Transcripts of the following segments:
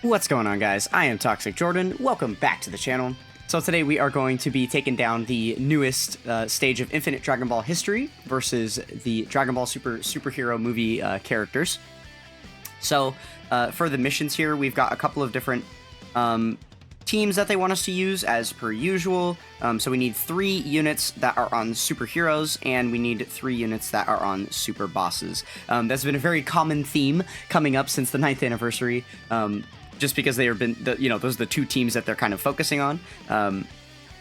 What's going on, guys? I am Toxic Jordan. Welcome back to the channel. So today we are going to be taking down the newest stage of Infinite Dragon Ball history versus the Dragon Ball superhero movie characters. So for the missions here, we've got a couple of different teams that they want us to use as per usual. So we need 3 units that are on superheroes, and we need 3 units that are on super bosses. That's been a very common theme coming up since the 9th anniversary. Just because they have been, those are the 2 teams that they're kind of focusing on.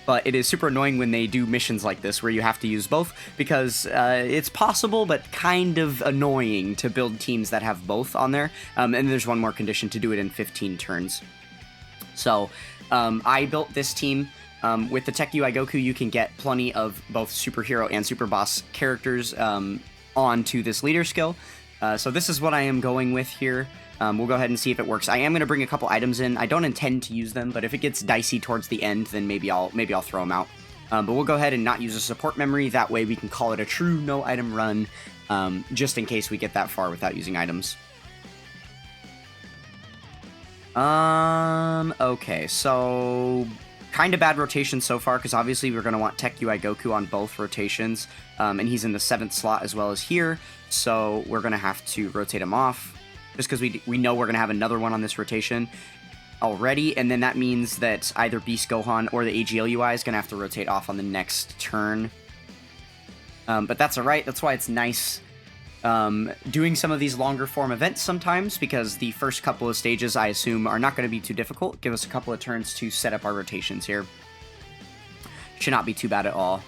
But it is super annoying when they do missions like this where you have to use both, because it's possible but kind of annoying to build teams that have both on there. And there's one more condition to do it in 15 turns. So I built this team. With the Tech UI Goku, you can get plenty of both superhero and super boss characters onto this leader skill. So this is what I am going with here. We'll go ahead and see if it works. I am going to bring a couple items in. I don't intend to use them, but if it gets dicey towards the end, then maybe I'll throw them out. But we'll go ahead and not use a support memory. That way we can call it a true no item run, just in case we get that far without using items. Okay, so kind of bad rotation so far, because obviously we're going to want Tech UI Goku on both rotations, and he's in the 7th slot as well as here, so we're going to have to rotate him off. Just because we know we're going to have another one on this rotation already, and then that means that either Beast Gohan or the AGL UI is going to have to rotate off on the next turn. But that's alright. That's why it's nice doing some of these longer form events sometimes, because the first couple of stages, I assume, are not going to be too difficult. Give us a couple of turns to set up our rotations here. Should not be too bad at all.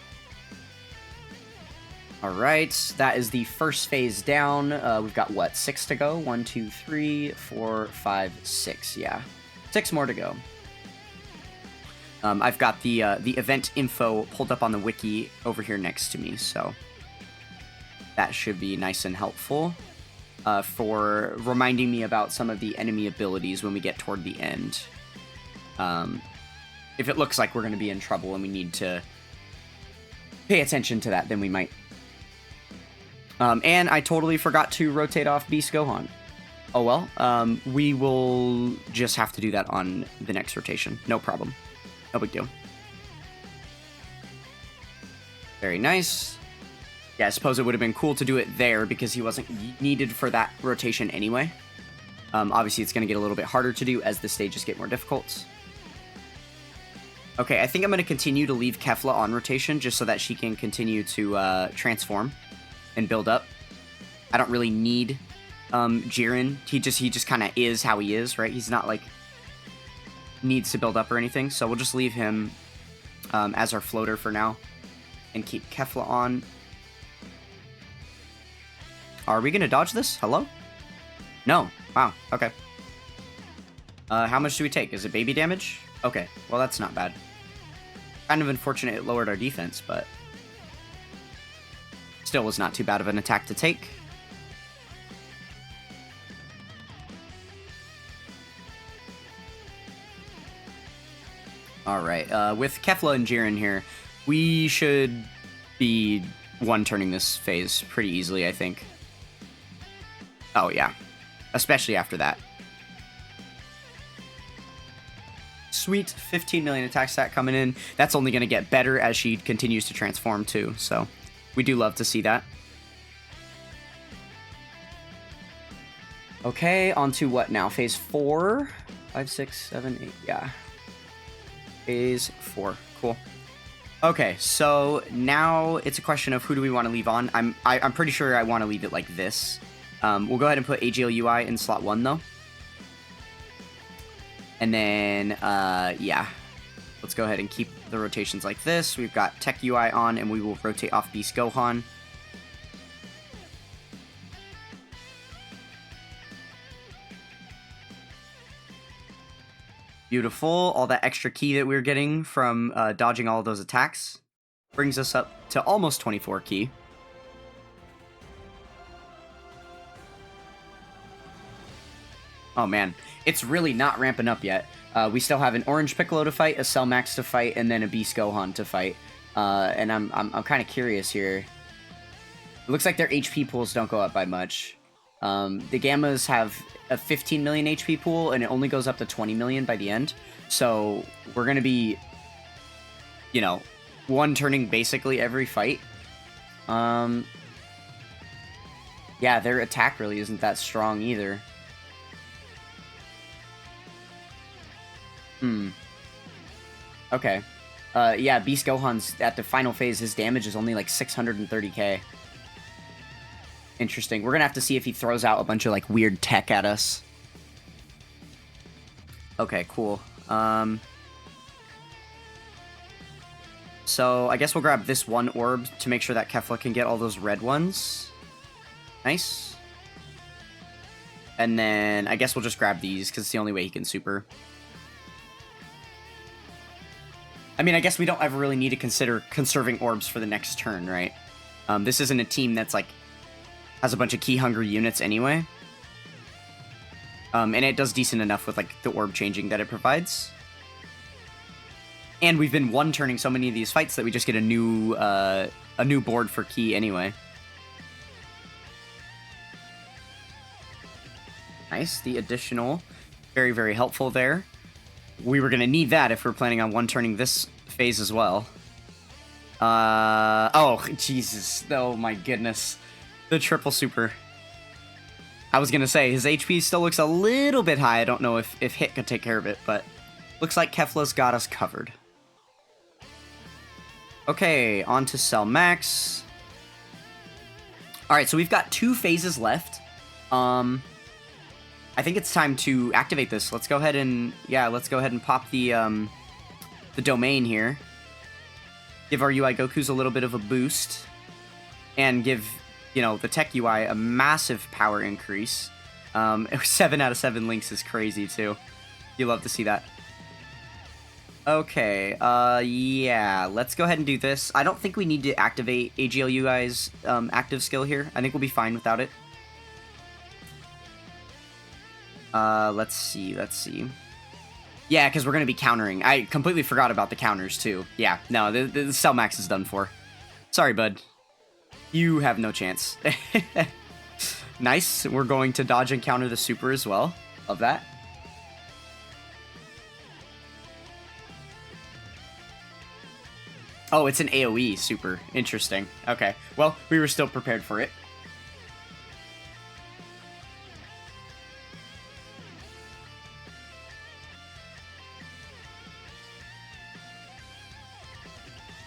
Alright, that is the first phase down. We've got, what, 6 to go? 1, 2, 3, 4, 5, 6, yeah. 6 more to go. I've got the event info pulled up on the wiki over here next to me, so that should be nice and helpful for reminding me about some of the enemy abilities when we get toward the end. If it looks like we're going to be in trouble and we need to pay attention to that, then we might. And I totally forgot to rotate off Beast Gohan. Oh well, we will just have to do that on the next rotation. No problem. No big deal. Very nice. Yeah, I suppose it would have been cool to do it there because he wasn't needed for that rotation anyway. Obviously, it's going to get a little bit harder to do as the stages get more difficult. Okay, I think I'm going to continue to leave Kefla on rotation just so that she can continue to transform and build up. I don't really need Jiren. He just kind of is how he is, right? He's not like needs to build up or anything, so we'll just leave him as our floater for now and keep Kefla on. Are we gonna dodge this? Hello? No. Wow. Okay. How much do we take? Is it baby damage? Okay. Well, that's not bad. Kind of unfortunate it lowered our defense, but still was not too bad of an attack to take. Alright, with Kefla and Jiren here, we should be one-turning this phase pretty easily, I think. Oh, yeah. Especially after that. Sweet, 15 million attack stat coming in. That's only going to get better as she continues to transform, too, so we do love to see that. Okay, on to what now? Phase 4? 5, 6, 7, 8, yeah. Phase 4, cool. Okay, so now it's a question of who do we want to leave on. I'm pretty sure I want to leave it like this. We'll go ahead and put AGL UI in slot 1, though. And then, yeah. Let's go ahead and keep the rotations like this. We've got Tech UI on, and we will rotate off Beast Gohan. Beautiful. All that extra ki that we're getting from dodging all of those attacks brings us up to almost 24 ki. Oh man, it's really not ramping up yet. We still have an Orange Piccolo to fight, a Cell Max to fight, and then a Beast Gohan to fight. And I'm kind of curious here. It looks like their HP pools don't go up by much. The Gammas have a 15 million HP pool, and it only goes up to 20 million by the end. So we're going to be, you know, one-turning basically every fight. Yeah, their attack really isn't that strong either. Okay. Yeah, Beast Gohan's at the final phase, his damage is only like 630k. Interesting. We're gonna have to see if he throws out a bunch of like weird tech at us. Okay, cool. So I guess we'll grab this one orb to make sure that Kefla can get all those red ones. Nice. And then I guess we'll just grab these because it's the only way he can super. I mean, I guess we don't ever really need to consider conserving orbs for the next turn, right? This isn't a team that's like has a bunch of key-hungry units anyway. And it does decent enough with like the orb changing that it provides. And we've been one-turning so many of these fights that we just get a new board for key anyway. Nice, the additional. Very, very helpful there. We were going to need that if we're planning on one-turning this phase as well. Oh, Jesus. Oh, my goodness. The triple super. I was going to say, his HP still looks a little bit high. I don't know if Hit could take care of it, but looks like Kefla's got us covered. Okay, on to Cell Max. Alright, so we've got 2 phases left. I think it's time to activate this. Let's go ahead and, yeah, let's go ahead and pop the domain here. Give our UI Gokus a little bit of a boost. And give, you know, the Tech UI a massive power increase. 7 out of 7 links is crazy, too. You love to see that. Okay, yeah, let's go ahead and do this. I don't think we need to activate AGL UI's active skill here. I think we'll be fine without it. Let's see. Yeah, because we're going to be countering. I completely forgot about the counters, too. Yeah, no, the Cell Max is done for. Sorry, bud. You have no chance. Nice. We're going to dodge and counter the super as well. Love that. Oh, it's an AoE super. Interesting. Okay. Well, we were still prepared for it.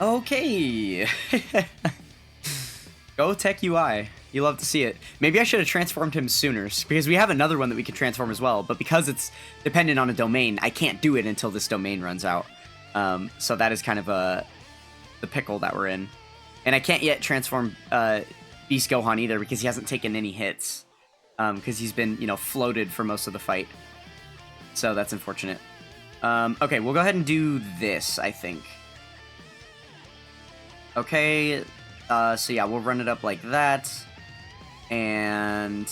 Okay. Go Tech UI. You love to see it. Maybe I should have transformed him sooner, because we have another one that we can transform as well, but because it's dependent on a domain, I can't do it until this domain runs out. So that is kind of the pickle that we're in. And I can't yet transform Beast Gohan either, because he hasn't taken any hits. Because he's been, you know, floated for most of the fight. So that's unfortunate. Okay, we'll go ahead and do this, I think. Okay, so yeah, we'll run it up like that. And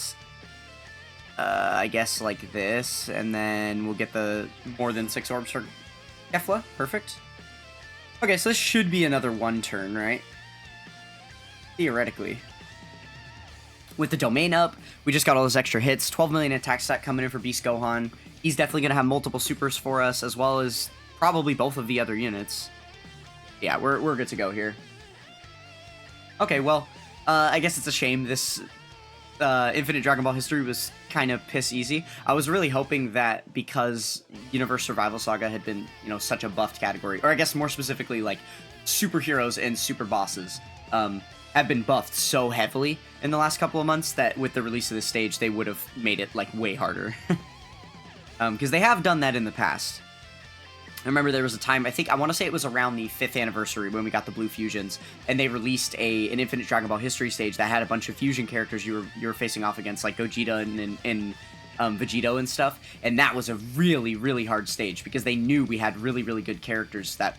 I guess like this, and then we'll get the more than 6 orbs for Kefla. Perfect. Okay, so this should be another one turn, right? Theoretically. With the domain up, we just got all those extra hits. 12 million attack stat coming in for Beast Gohan. He's definitely going to have multiple supers for us, as well as probably both of the other units. Yeah, we're good to go here. Okay, well, I guess it's a shame this Infinite Dragon Ball history was kind of piss easy. I was really hoping that because Universe Survival Saga had been, you know, such a buffed category, or I guess more specifically, like, superheroes and super bosses have been buffed so heavily in the last couple of months that with the release of this stage, they would have made it, like, way harder. Because they have done that in the past. I remember there was a time, I want to say it was around the 5th anniversary when we got the Blue Fusions, and they released an Infinite Dragon Ball history stage that had a bunch of fusion characters you were facing off against, like Gogeta and Vegito and stuff, and that was a really, really hard stage, because they knew we had really, really good characters that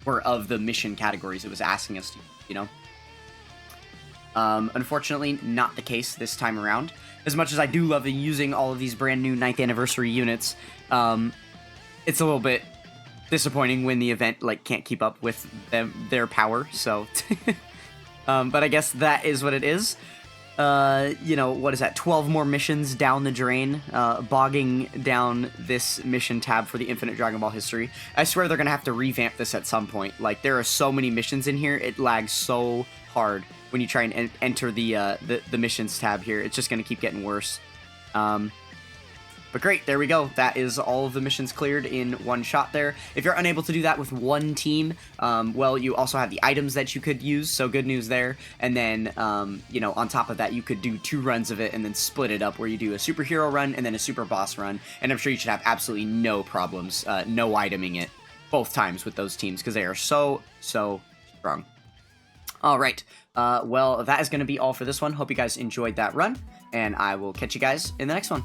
were of the mission categories it was asking us to, you know? Unfortunately, not the case this time around. As much as I do love using all of these brand new 9th anniversary units, it's a little bit disappointing when the event like can't keep up with their power, so but I guess that is what it is. you know, what is that, 12 more missions down the drain, bogging down this mission tab for the Infinite Dragon Ball history. I swear they're gonna have to revamp this at some point. Like, there are so many missions in here, it lags so hard when you try and enter the missions tab here. It's just gonna keep getting worse. But great, there we go. That is all of the missions cleared in one shot there. If you're unable to do that with one team, well, you also have the items that you could use, so good news there. And then, you know, on top of that, you could do 2 runs of it and then split it up where you do a superhero run and then a super boss run. And I'm sure you should have absolutely no problems no iteming it both times with those teams because they are so strong. All right, well, that is going to be all for this one. Hope you guys enjoyed that run, and I will catch you guys in the next one.